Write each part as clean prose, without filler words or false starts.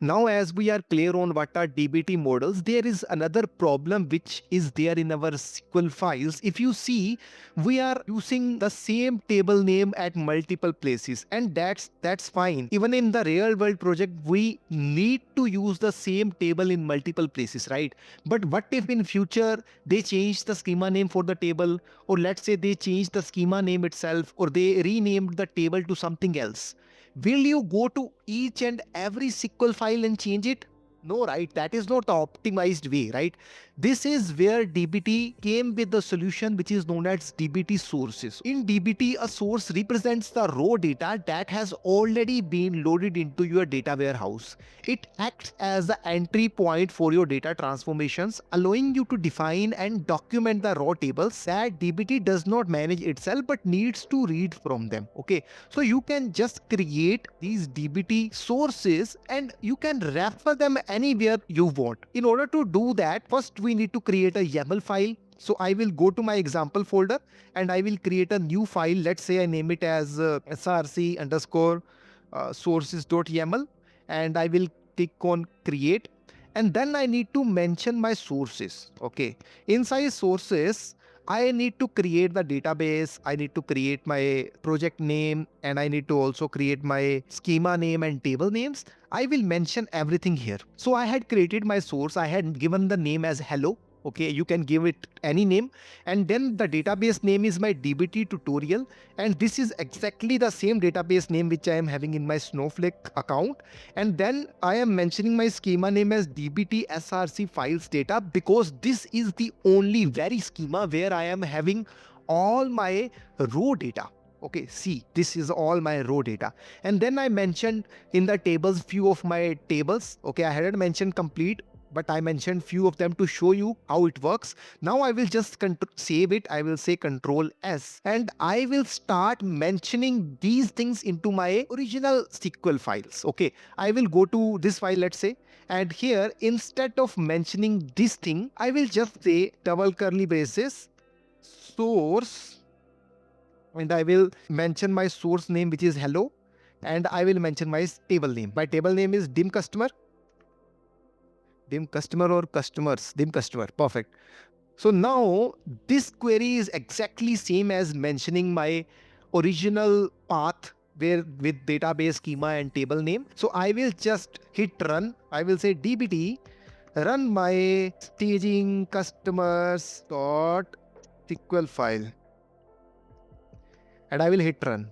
Now, as we are clear on what are DBT models, there is another problem which is there in our SQL files. If you see, we are using the same table name at multiple places, and that's fine. Even in the real world project, we need to use the same table in multiple places, right? But what if in future they change the schema name for the table, or let's say they change the schema name itself, or they renamed the table to something else? Will you go to each and every SQL file and change it? No, right? That is not the optimized way, right? This is where DBT came with the solution which is known as DBT sources. In DBT, a source represents the raw data that has already been loaded into your data warehouse. It acts as the entry point for your data transformations, allowing you to define and document the raw tables that DBT does not manage itself but needs to read from them. Okay, so you can just create these DBT sources and you can refer them anywhere you want. In order to do that, first we need to create a YAML file. So I will go to my example folder and I will create a new file. Let's say I name it as src underscore sources.yaml, and I will click on create. And then I need to mention my sources. Okay, inside sources, I need to create the database, I need to create my project name, and I need to also create my schema name and table names. I will mention everything here. So I had created my source, I had given the name as hello. Okay, you can give it any name, and then the database name is my DBT tutorial, and this is exactly the same database name which I am having in my Snowflake account. And then I am mentioning my schema name as DBT src files data, because this is the only very schema where I am having all my raw data. Okay, see, this is all my raw data. And then I mentioned in the tables few of my tables. Okay, I hadn't mentioned complete, but I mentioned few of them to show you how it works. Now I will just save it. I will say Control S, and I will start mentioning these things into my original SQL files. Okay, I will go to this file, let's say, and here instead of mentioning this thing, I will just say double curly braces source, and I will mention my source name which is hello, and I will mention my table name. My table name is dim customer or customers, dim customer. Perfect. So now this query is exactly same as mentioning my original path where with database schema and table name. So I will just hit run. I will say dbt run my staging customers dot SQL file, and I will hit run.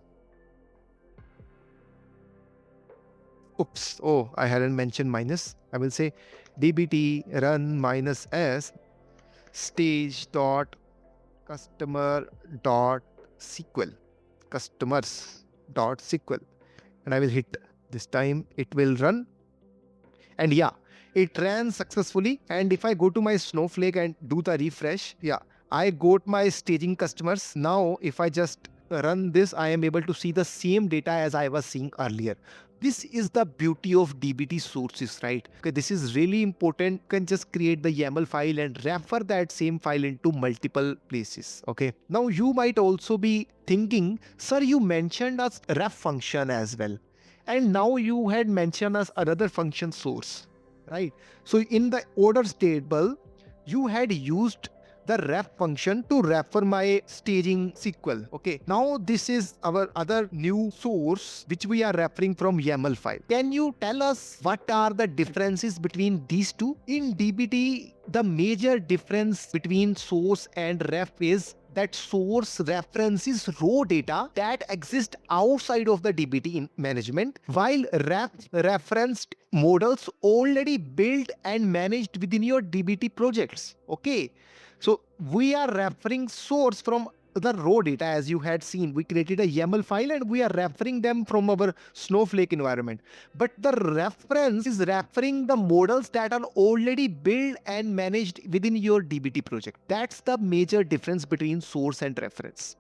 Oops, oh, I hadn't mentioned minus. I will say dbt run minus s stage dot customer dot SQL, customers dot SQL, and I will hit. This time it will run, and yeah, it ran successfully. And if I go to my Snowflake and do the refresh, yeah, I got my staging customers. Now if I just run this, I am able to see the same data as I was seeing earlier. This is the beauty of DBT sources, right? Okay, this is really important. You can just create the YAML file and refer that same file into multiple places. Okay. Now you might also be thinking, sir, you mentioned us ref function as well, and now you had mentioned us another function source, right? So in the orders table, you had used the ref function to refer my staging SQL. Okay, now this is our other new source which we are referring from YAML file. Can you tell us what are the differences between these two? In DBT, the major difference between source and ref is that source references raw data that exist outside of the DBT management, while referenced models already built and managed within your DBT projects. Okay, so we are referring source from the raw data. As you had seen, we created a YAML file and we are referring them from our Snowflake environment. But the reference is referring the models that are already built and managed within your DBT project. That's the major difference between source and reference.